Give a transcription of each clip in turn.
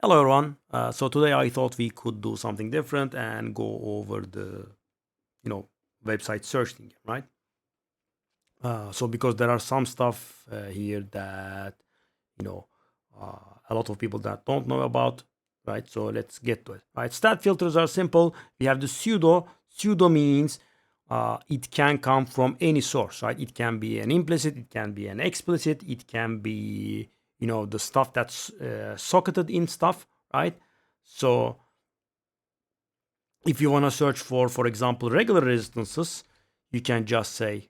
Hello everyone. So today I thought we could do something different and go over the website search thing, right? So because there are some stuff here that you know a lot of people that don't know about, right? So let's get to it, right? Stat filters are simple. We have the pseudo. Pseudo means it can come from any source, right? It can be an implicit, it can be an explicit, it can be the stuff that's socketed in stuff, right? So if you want to search for example, regular resistances, you can just say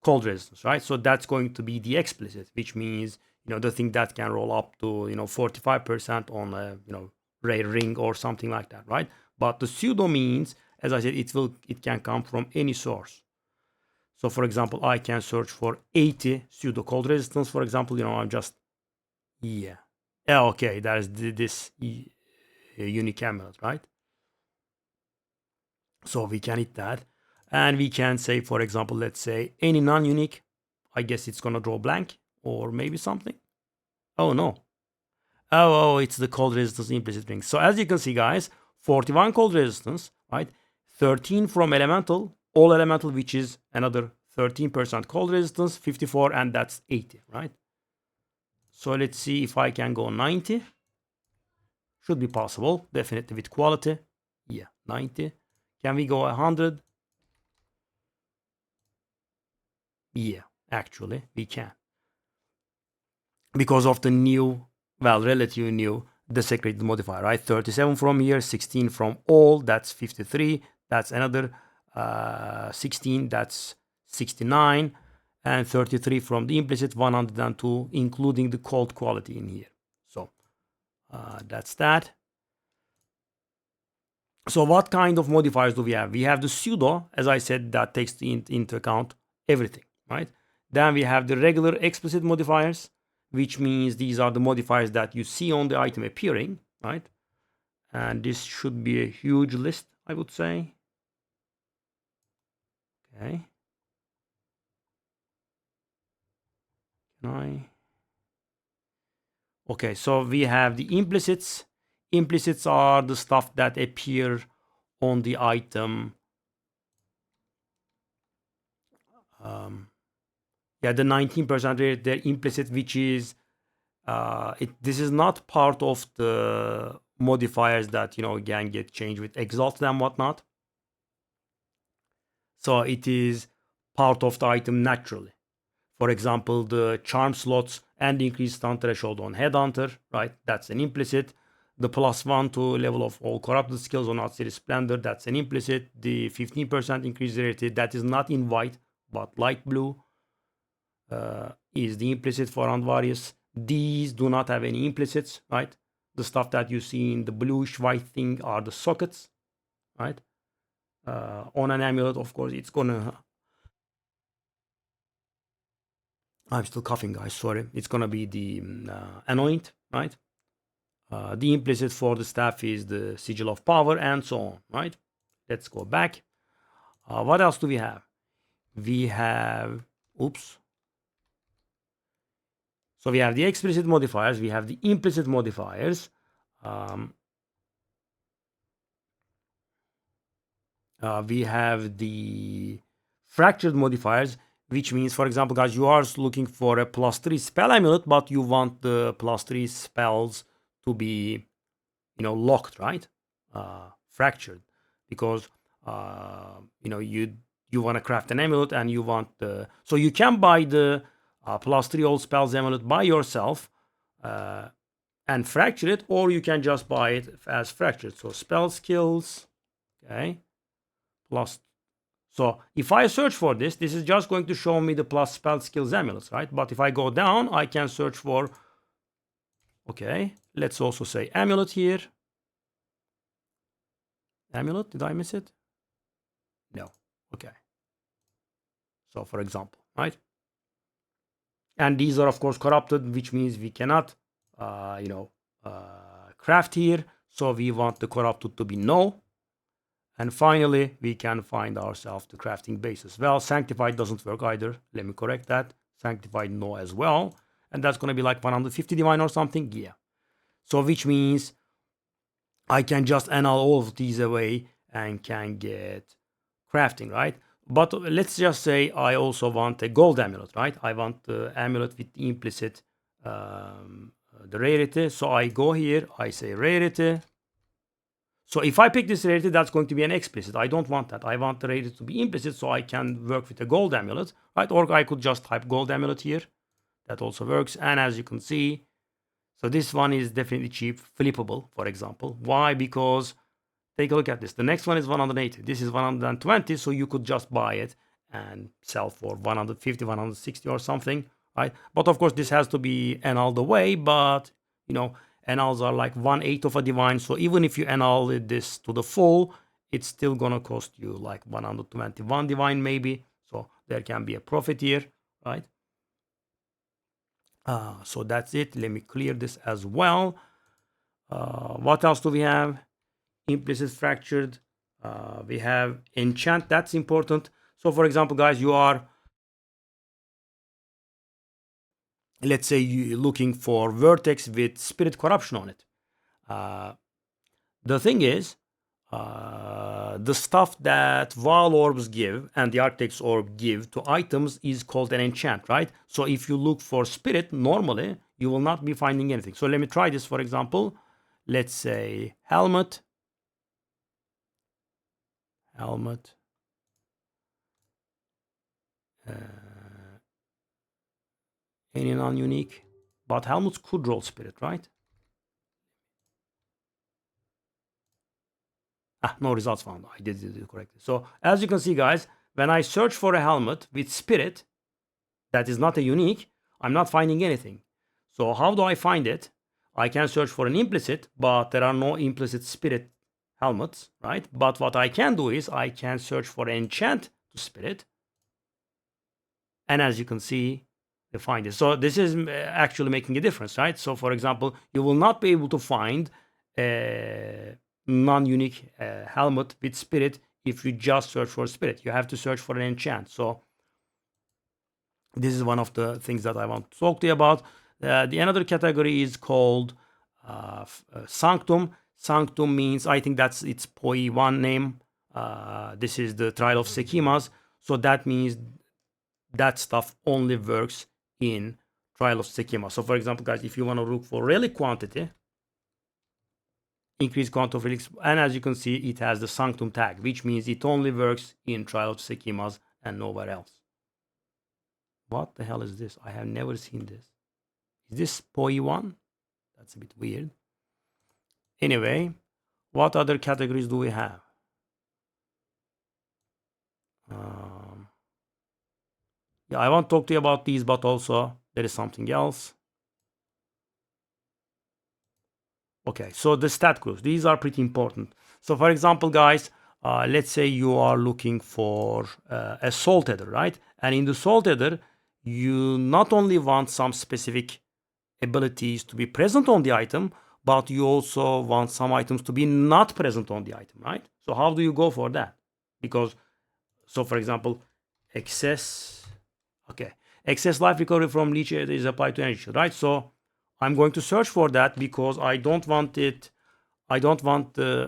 cold resistance, right? So that's going to be the explicit, which means the thing that can roll up to 45% on a ray ring or something like that, right? But the pseudo means, as I said, it can come from any source. So for example, I can search for 80 pseudo cold resistance. For example, I'm just yeah, okay, there's this unique amulet, right? So we can hit that. And we can say, for example, let's say any non-unique. I guess it's going to draw blank or maybe something. Oh, no. Oh, it's the cold resistance implicit ring. So as you can see, guys, 41 cold resistance, right? 13 from elemental, all elemental, which is another 13% cold resistance, 54, and that's 80, right? So let's see if I can go 90. Should be possible, definitely with quality. Yeah, 90. Can we go 100? Yeah, actually, we can. Because of the new, well, relatively new desecrated modifier, right? 37 from here, 16 from all, that's 53. That's another 16, that's 69. And 33 from the implicit, 102, including the cold quality in here. So that's that. So what kind of modifiers do we have? We have the pseudo, as I said, that takes into account everything, right? Then we have the regular explicit modifiers, which means these are the modifiers that you see on the item appearing, right? And this should be a huge list, I would say. Okay. Can I? Okay, so we have the implicits. Implicits are the stuff that appear on the item. Yeah, the 19% rate, they're implicit, which is this is not part of the modifiers that can get changed with exalted and whatnot. So it is part of the item naturally. For example, the charm slots and increased stun threshold on headhunter, right? That's an implicit. The +1 to level of all corrupted skills on Atziri Splendor, that's an implicit. The 15% increase rarity, that is not in white but light blue, is the implicit for Andvarius. These do not have any implicits, right? The stuff that you see in the bluish white thing are the sockets, right? On an amulet, of course, it's gonna. I'm still coughing, guys. Sorry. It's gonna be the anoint, right? The implicit for the staff is the sigil of power, and so on, right? Let's go back. What else do we have? We have. Oops. So we have the explicit modifiers. We have the implicit modifiers. We have the fractured modifiers, which means, for example, guys, you are looking for a +3 spell amulet, but you want the +3 spells to be, locked, right? Fractured, because you want to craft an amulet and you want the. So you can buy the +3 all spells amulet by yourself and fracture it, or you can just buy it as fractured. So spell skills, okay. Plus, so if I search for this is just going to show me the plus spell skills amulets, right? But if I go down, I can search for, okay, let's also say amulet here. Amulet, did I miss it? No, okay. So for example, right? And these are of course corrupted, which means we cannot, craft here. So we want the corrupted to be no. And finally, we can find ourselves the crafting basis. Well, sanctified doesn't work either. Let me correct that. Sanctified no as well. And that's going to be like 150 divine or something. Yeah. So which means I can just annul all of these away and can get crafting, right? But let's just say I also want a gold amulet, right? I want the amulet with the implicit the rarity. So I go here, I say rarity. So if I pick this rarity, that's going to be an explicit. I don't want that. I want the rarity to be implicit so I can work with a gold amulet, right? Or I could just type gold amulet here. That also works. And as you can see, so this one is definitely cheap, flippable, for example. Why? Because take a look at this. The next one is 180. This is 120, so you could just buy it and sell for 150, 160 or something, right? But of course, this has to be annulled away, but you know, annuls are like 1/8 of a divine. So even if you annul this to the full, it's still gonna cost you like 121 divine maybe. So there can be a profit here, right? So that's it. Let me clear this as well. What else do we have? Implicit fractured. We have enchant. That's important. So for example, guys, you are, let's say, you looking for vertex with spirit corruption on it. The thing is, the stuff that Val orbs give and the Architect's orb give to items is called an enchant, right? So if you look for spirit, normally you will not be finding anything. So let me try this, for example. Let's say helmet. Helmet. Any non-unique. But helmets could roll spirit, right? No results found. I did it correctly. So as you can see, guys, when I search for a helmet with spirit that is not a unique, I'm not finding anything. So how do I find it? I can search for an implicit, but there are no implicit spirit helmets, right? But what I can do is I can search for enchant to spirit. And as you can see, they find it. So this is actually making a difference, right? So for example, you will not be able to find a non-unique helmet with spirit if you just search for spirit. You have to search for an enchant. So this is one of the things that I want to talk to you about. The another category is called Sanctum. Sanctum means, I think that's its PoE1 name. This is the trial of Sekimas. So that means that stuff only works in trial of Sekima. So for example, guys, if you want to look for relic quantity, increase count of relics, and as you can see, it has the Sanctum tag, which means it only works in trial of Sekimas and nowhere else. What the hell is this? I have never seen this. Is this PoE1? That's a bit weird. Anyway, what other categories do we have? Yeah, I want to talk to you about these, but also there is something else. Okay, so the stat groups, these are pretty important. So for example, guys, let's say you are looking for a soul tether, right? And in the soul tether, you not only want some specific abilities to be present on the item, but you also want some items to be not present on the item, right? So how do you go for that? Because, so for example, excess life recovery from leech is applied to energy, right? So I'm going to search for that because I don't want it. I don't want the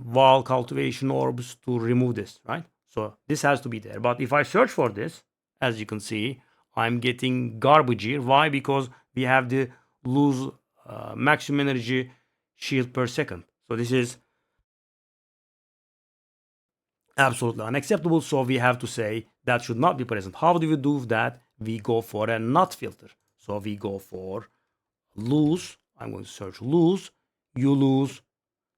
wall cultivation orbs to remove this, right? So this has to be there. But if I search for this, as you can see, I'm getting garbage here. Why? Because we have the lose maximum energy shield per second. So this is absolutely unacceptable. So we have to say that should not be present. How do we do that? We go for a not filter. So we go for lose. I'm going to search lose. You lose.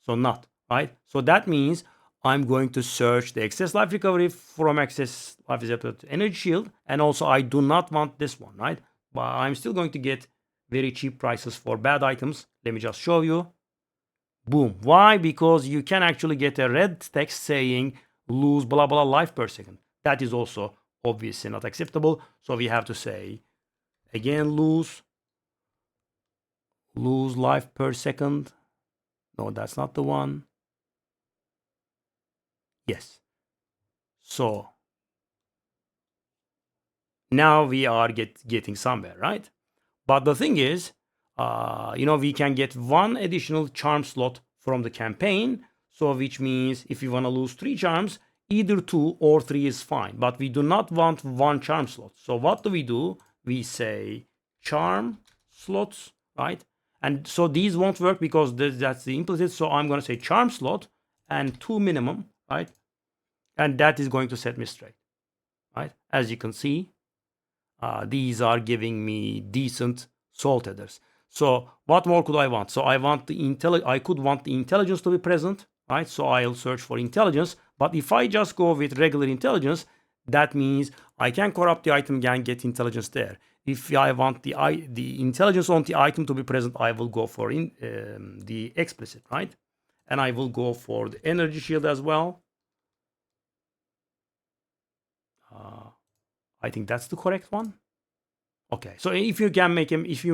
So not, right? So that means I'm going to search the excess life recovery from excess life is equal to energy shield. And also I do not want this one, right? But I'm still going to get very cheap prices for bad items. Let me just show you. Boom. Why? Because you can actually get a red text saying lose blah blah life per second. That is also obviously not acceptable. So we have to say again lose life per second. No, that's not the one. Yes. So now we are getting somewhere, right? But the thing is, we can get one additional charm slot from the campaign. So which means if you want to lose 3 charms, either 2 or 3 is fine. But we do not want 1 charm slot. So what do? We say charm slots, right? And so these won't work because that's the implicit. So I'm going to say charm slot and 2 minimum, right? And that is going to set me straight, right? As you can see, these are giving me decent salt headers. So what more could I want? So I could want the intelligence to be present, right? So I'll search for intelligence. But if I just go with regular intelligence, that means I can corrupt the item and get intelligence there. If I want the intelligence on the item to be present, I will go for the explicit, right? And I will go for the energy shield as well. I think that's the correct one. Okay, so if you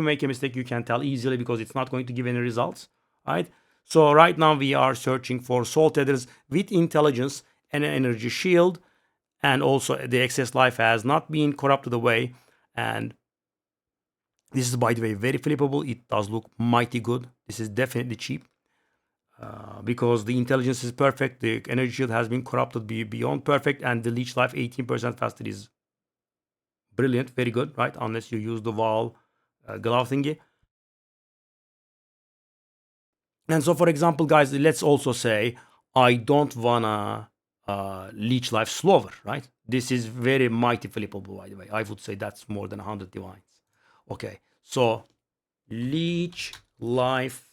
make a mistake, you can tell easily because it's not going to give any results, right? So right now we are searching for salt headers with intelligence and an energy shield, and also the excess life has not been corrupted away. And this is, by the way, very flippable. It does look mighty good. This is definitely cheap because the intelligence is perfect. The energy shield has been corrupted beyond perfect, and the leech life 18% faster is brilliant, very good, right? Unless you use the wall glove thingy. And so, for example, guys, let's also say I don't wanna leech life slower, right? This is very mighty flippable, by the way. I would say that's more than 100 divines. Okay, so leech life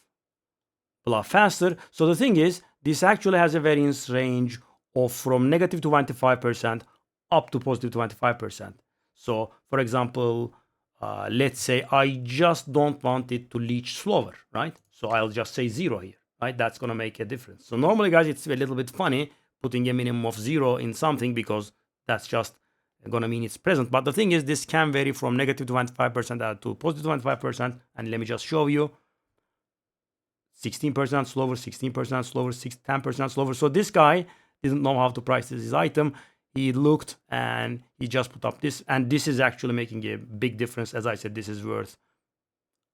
blah faster. So the thing is, this actually has a variance range of from negative 25% up to positive 25%. So, for example, let's say I just don't want it to leech slower, right? So I'll just say 0 here, right? That's going to make a difference. So normally, guys, it's a little bit funny putting a minimum of 0 in something because that's just going to mean it's present. But the thing is, this can vary from negative 25% to positive 25%. And let me just show you. 16% slower, 16% slower, 10% slower. So this guy didn't know how to price his item. He looked and he just put up this. And this is actually making a big difference. As I said, this is worth.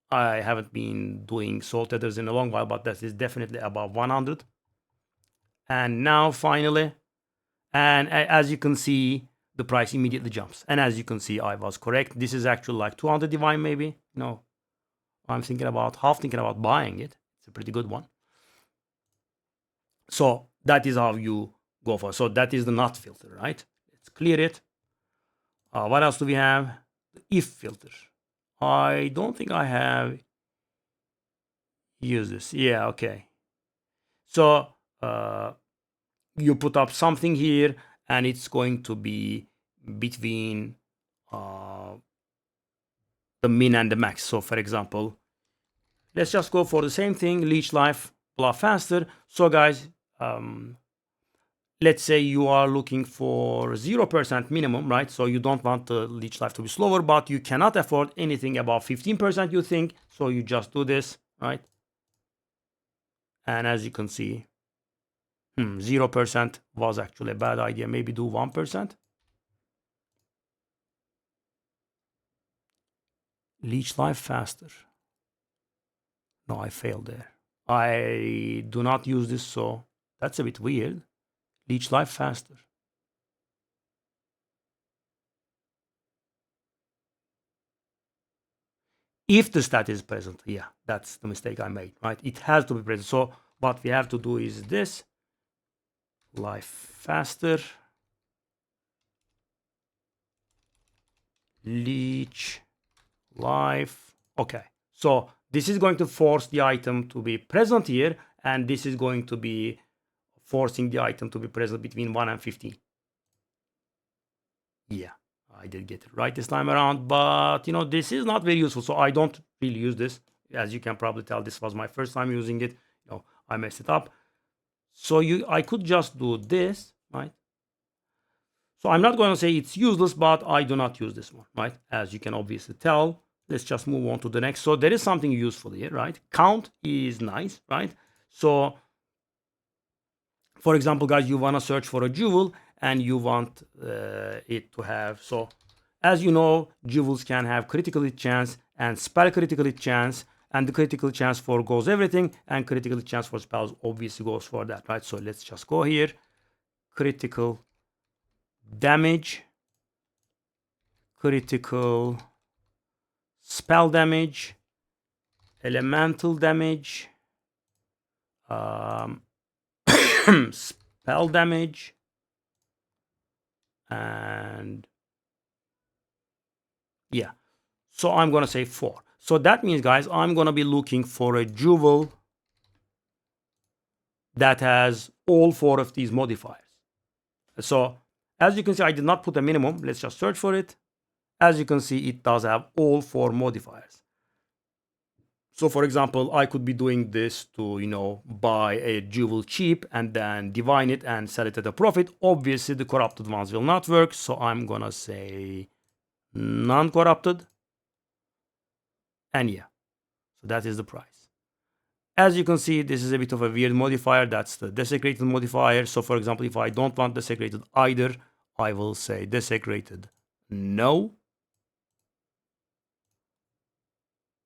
I haven't been doing salt headers in a long while, but that is definitely above 100. And now finally, and as you can see, the price immediately jumps. And as you can see, I was correct. This is actually like 200 divine maybe. No, I'm thinking about buying it. It's a pretty good one. So that is how you go for. So that is the not filter, right? Let's clear it. What else do we have? The if filter. I don't think I have used this. Yeah, okay. So you put up something here and it's going to be between the min and the max. So for example, let's just go for the same thing, leech life, blah faster. So guys, let's say you are looking for 0% minimum, right? So you don't want the leech life to be slower, but you cannot afford anything above 15%, you think. So you just do this, right? And as you can see, 0% was actually a bad idea. Maybe do 1%. Leech life faster. No, I failed there. I do not use this, so that's a bit weird. Leech life faster. If the stat is present, yeah, that's the mistake I made, right? It has to be present. So what we have to do is this. Life faster. Leech life. Okay, so this is going to force the item to be present here, and this is going to be forcing the item to be present between 1 and 15. Yeah, I did get it right this time around, but this is not very useful, so I don't really use this. As you can probably tell, this was my first time using it. I messed it up. So I could just do this, right? So I'm not going to say it's useless, but I do not use this one, right? As you can obviously tell. Let's just move on to the next. So there is something useful here, right? Count is nice, right? So, for example, guys, you want to search for a jewel and you want it to have. So, as you know, jewels can have critical hit chance and spell critical hit chance. and the critical chance for goes everything, and critical chance for spells obviously goes for that, right? So let's just go here, critical damage, critical spell damage, elemental damage, um, spell damage, and yeah. So I'm gonna say 4. So that means, guys, I'm gonna be looking for a jewel that has all 4 of these modifiers. So as you can see, I did not put a minimum. Let's just search for it. As you can see, it does have all 4 modifiers. So for example, I could be doing this to, buy a jewel cheap and then divine it and sell it at a profit. Obviously, the corrupted ones will not work. So I'm gonna say non-corrupted. And yeah, so that is the price. As you can see, this is a bit of a weird modifier. That's the desecrated modifier. So for example, if I don't want desecrated either, I will say desecrated no.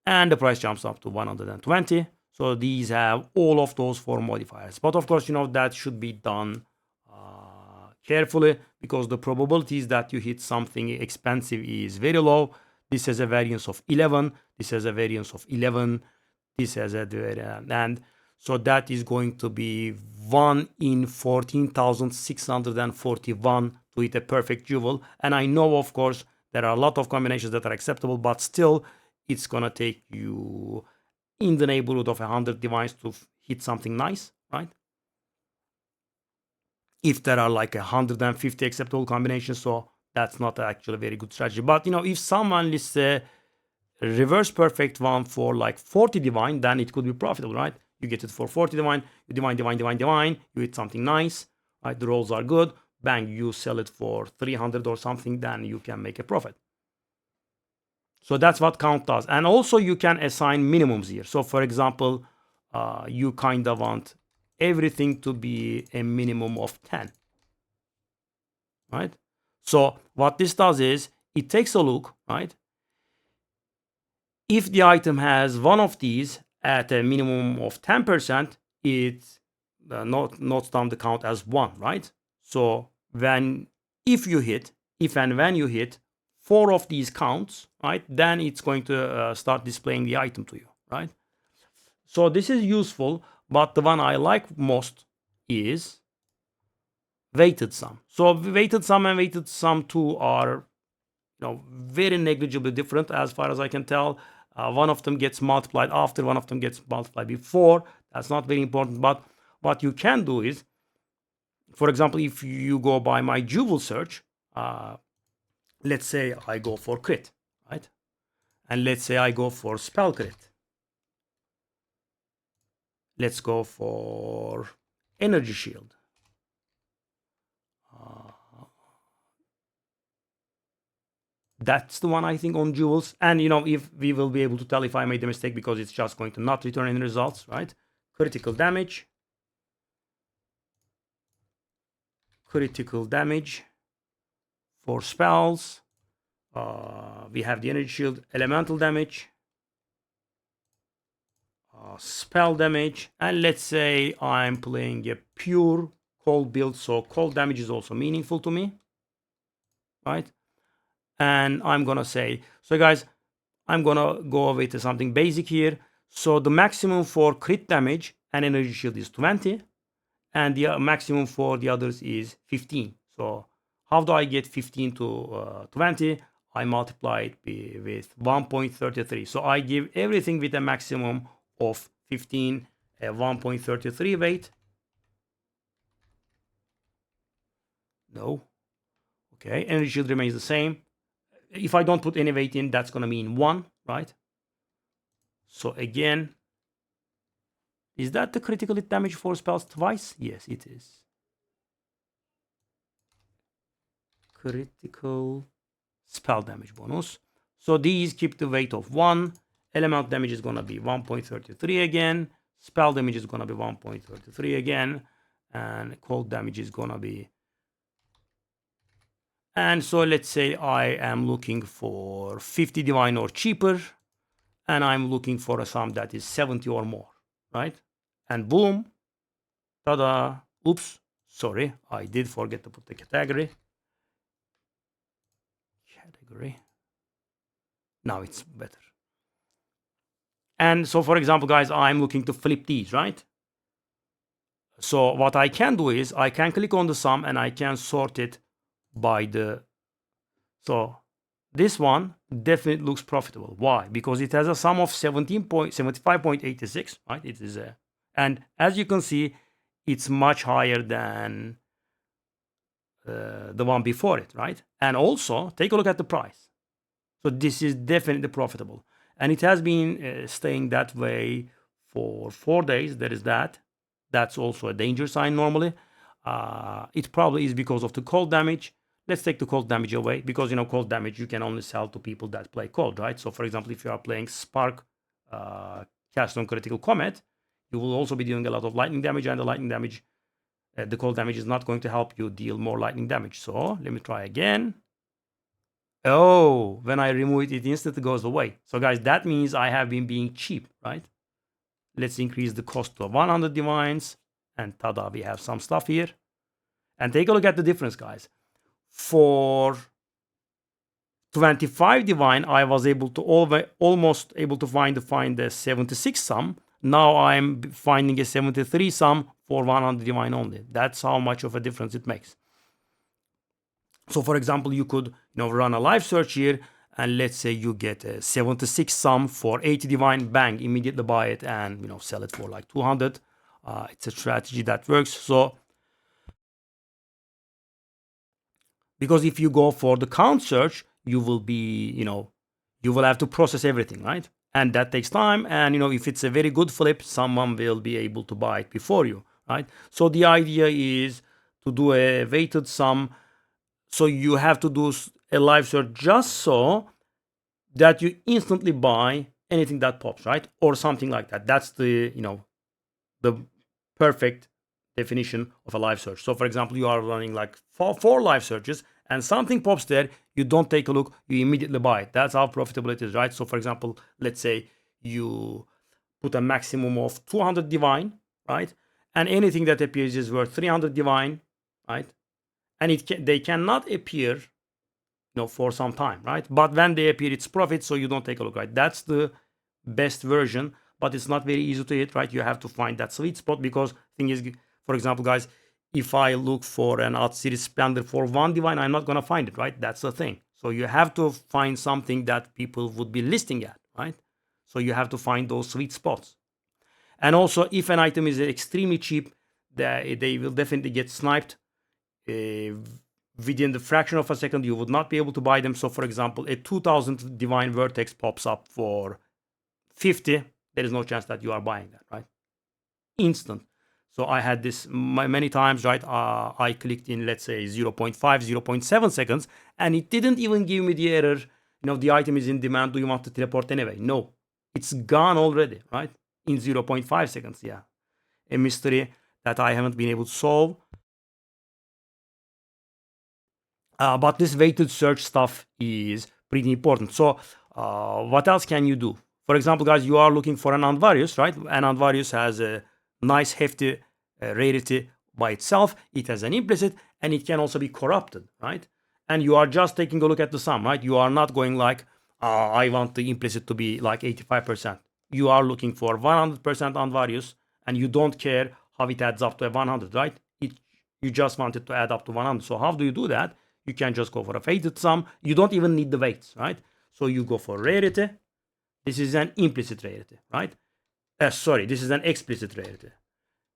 And the price jumps up to 120. So these have all of those 4 modifiers. But of course, that should be done carefully, because the probabilities that you hit something expensive is very low. This has a variance of 11. This has a variance of 11. This has a and so that is going to be 1 in 14,641 to hit a perfect jewel. And I know, of course, there are a lot of combinations that are acceptable, but still, it's gonna take you in the neighborhood of 100 divines to hit something nice, right? If there are like 150 acceptable combinations, so that's not actually a very good strategy. But if someone lists a reverse perfect one for like 40 divine, then it could be profitable, right? You get it for 40 divine, you divine, you hit something nice, right? The rolls are good, bang, you sell it for 300 or something, then you can make a profit. So that's what count does. And also you can assign minimums here. So for example, you kind of want everything to be a minimum of 10, right? So what this does is it takes a look, right? If the item has one of these at a minimum of 10%, it notes down the count as 1, right? So if and when you hit 4 of these counts, right, then it's going to start displaying the item to you, right? So this is useful, but the one I like most is weighted sum. So weighted sum and weighted sum 2 are very negligibly different as far as I can tell. One of them gets multiplied after, one of them gets multiplied before. That's not very important, but what you can do is, for example, if you go by my jewel search, let's say I go for crit, right? And let's say I go for spell crit. Let's go for energy shield. That's the one I think on jewels. And if we will be able to tell if I made a mistake, because it's just going to not return any results, right? Critical damage. Critical damage for spells. We have the energy shield, elemental damage, spell damage, and let's say I'm playing a pure cold build, so cold damage is also meaningful to me, right? And I'm gonna say, so guys, I'm gonna go away to something basic here. So the maximum for crit damage and energy shield is 20, and the maximum for the others is 15. So how do I get 15 to 20? I multiply it with 1.33. So I give everything with a maximum of 15, 1.33 weight. No. Okay, energy shield remains the same. If I don't put any weight in, that's going to mean 1, right? So again, is that the critical hit damage for spells twice? Yes, it is. Critical spell damage bonus. So these keep the weight of 1. Element damage is going to be 1.33 again. Spell damage is going to be 1.33 again. And cold damage is going to be... And so let's say I am looking for 50 divine or cheaper. and I'm looking for a sum that is 70 or more, right? And boom, ta-da, oops, sorry, I did forget to put the category. Now it's better. And so, for example, guys, I'm looking to flip these, right? So what I can do is I can click on the sum and I can sort it by the, so this one definitely looks profitable. Why? Because it has a sum of 75.86, right? It is a, and as you can see, it's much higher than the one before it, right? And also take a look at the price. So this is definitely profitable, and it has been staying that way for 4 days. There is that. That's also a danger sign normally. It probably is because of the cold damage. Let's take the cold damage away, because cold damage you can only sell to people that play cold, right? So for example, if you are playing Spark, cast on critical comet, you will also be dealing a lot of lightning damage, and the lightning damage, the cold damage is not going to help you deal more lightning damage. So let me try again. Oh, when I remove it, it instantly goes away. So guys, that means I have been being cheap, right? Let's increase the cost to 100 divines, and tada, we have some stuff here. And take a look at the difference, guys. For 25 divine, I was able to almost able to find a 76 sum. Now I'm finding a 73 sum for 100 divine only. That's how much of a difference it makes. So for example, you could run a live search here, and let's say you get a 76 sum for 80 divine, bang, immediately buy it and sell it for like 200. It's a strategy that works. So because if you go for the count search, you will be you will have to process everything, right? And that takes time, and if it's a very good flip, someone will be able to buy it before you, right? So the idea is to do a weighted sum. So you have to do a live search just so that you instantly buy anything that pops, right? Or something like that. That's the the perfect definition of a live search. So for example, you are running like four live searches and something pops there, you don't take a look, you immediately buy it. That's how profitable it is, right? So for example, let's say you put a maximum of 200 divine, right? And anything that appears is worth 300 divine, right? And they cannot appear for some time, right? But when they appear, it's profit, so you don't take a look, right? That's the best version, but it's not very easy to hit, right? You have to find that sweet spot, because thing is, for example, guys, if I look for an Alt Series Splendor for 1 divine, I'm not gonna find it, right? That's the thing. So you have to find something that people would be listing at, right? So you have to find those sweet spots. And also, if an item is extremely cheap, they will definitely get sniped. Within the fraction of a second, you would not be able to buy them. So for example, a 2000 divine vertex pops up for 50. There is no chance that you are buying that, right? Instant. So I had this many times, right? I clicked in, let's say 0.5, 0.7 seconds, and it didn't even give me the error, the item is in demand, do you want to teleport anyway? No, it's gone already, right? In 0.5 seconds. Yeah, a mystery that I haven't been able to solve. But this weighted search stuff is pretty important. So what else can you do? For example, guys, you are looking for an Anvarius, right? An Anvarius has a nice hefty rarity by itself. It has an implicit, and it can also be corrupted, right? And you are just taking a look at the sum, right? You are not going like, I want the implicit to be like 85%. You are looking for 100% Anvarius, and you don't care how it adds up to a 100, right? You just want it to add up to 100. So how do you do that? You can just go for a weighted sum. You don't even need the weights, right? So you go for rarity. This is an implicit rarity, right? Sorry, this is an explicit rarity.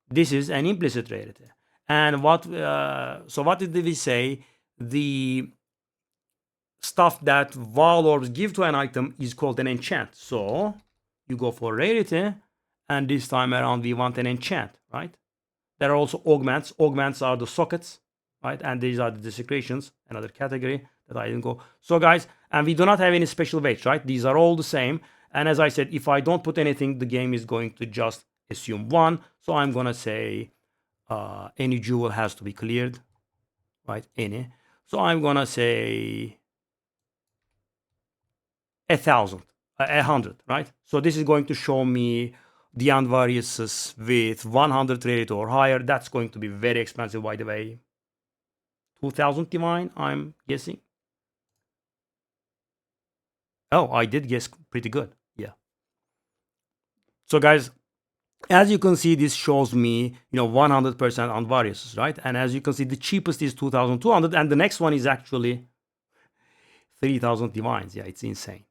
This is an implicit rarity. And so what did we say? The stuff that Val orbs give to an item is called an enchant. So you go for rarity, and this time around we want an enchant, right? There are also augments. Augments are the sockets, right? And these are the desecrations, another category that I didn't go. So guys, and we do not have any special weights, right? These are all the same. And as I said, if I don't put anything, the game is going to just assume 1. So I'm gonna say any jewel has to be cleared, right? Any. So I'm gonna say 1,000. 100, right? So this is going to show me the variances with 100 rate or higher. That's going to be very expensive, by the way. 2000 divine, I'm guessing. Oh, I did guess pretty good. Yeah. So guys, as you can see, this shows me, 100% on variances, right? And as you can see, the cheapest is 2200, and the next one is actually 3000 divines. Yeah, it's insane.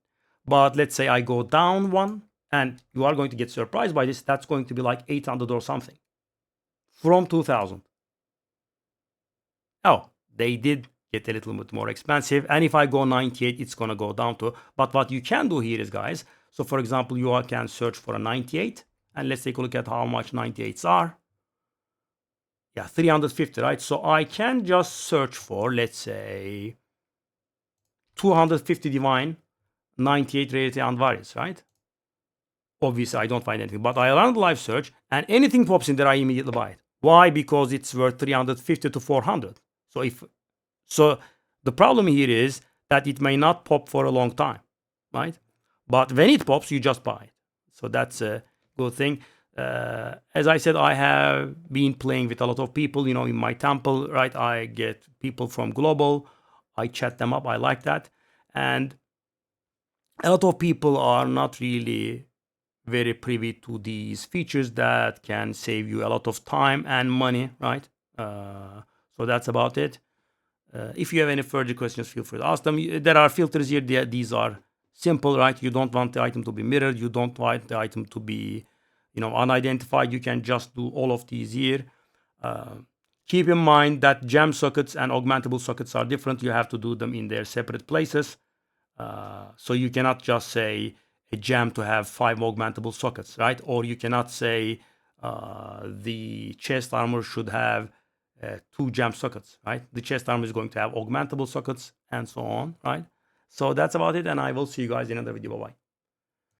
But let's say I go down one, and you are going to get surprised by this. That's going to be like 800 or something from 2000. Oh, they did get a little bit more expensive. And if I go 98, it's going to go down to. But what you can do here is, guys, so for example, you can search for a 98. And let's take a look at how much 98s are. Yeah, 350, right? So I can just search for, let's say, 250 divine, 98 rarity and variance, right? Obviously, I don't find anything, but I run the live search, and anything pops in there, I immediately buy it. Why? Because it's worth 350 to 400. So the problem here is that it may not pop for a long time, right? But when it pops, you just buy it. So that's a good thing. As I said, I have been playing with a lot of people, in my temple, right? I get people from global. I chat them up. I like that. And a lot of people are not really very privy to these features that can save you a lot of time and money, right? So that's about it. If you have any further questions, feel free to ask them. There are filters here. These are simple, right? You don't want the item to be mirrored. You don't want the item to be, unidentified. You can just do all of these here. Keep in mind that gem sockets and augmentable sockets are different. You have to do them in their separate places. So you cannot just say a gem to have 5 augmentable sockets, right? Or you cannot say the chest armor should have 2 gem sockets, right? The chest armor is going to have augmentable sockets and so on, right? So that's about it, and I will see you guys in another video. Bye-bye.